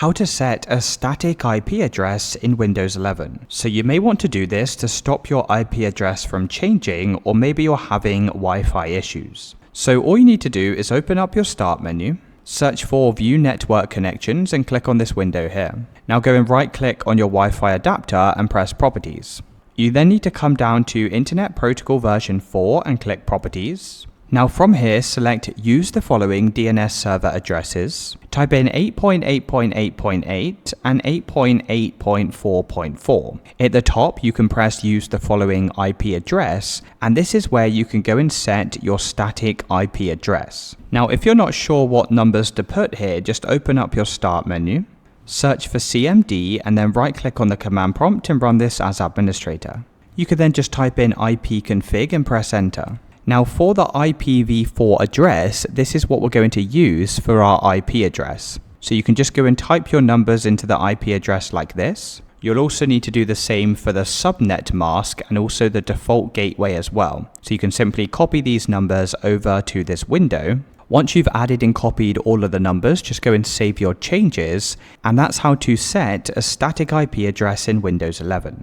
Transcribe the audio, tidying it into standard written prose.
how to set a static IP address in Windows 11. So you may want to do this to stop your IP address from changing, or maybe you're having Wi-Fi issues. So all you need to do is open up your Start menu, search for View Network Connections and click on this window here. Now go and right click on your Wi-Fi adapter and press Properties. You then need to come down to Internet Protocol version 4 and click Properties. Now from here, select Use the following DNS server addresses. Type in 8.8.8.8 and 8.8.4.4. At the top, you can press Use the following IP address, and this is where you can go and set your static IP address. Now, if you're not sure what numbers to put here, just open up your Start menu, search for CMD, and then right-click on the command prompt and run this as administrator. You can then just type in ipconfig and press Enter. Now for the IPv4 address, this is what we're going to use for our IP address. So you can just go and type your numbers into the IP address like this. You'll also need to do the same for the subnet mask and also the default gateway as well. So you can simply copy these numbers over to this window. Once you've added and copied all of the numbers, just go and save your changes. And that's how to set a static IP address in Windows 11.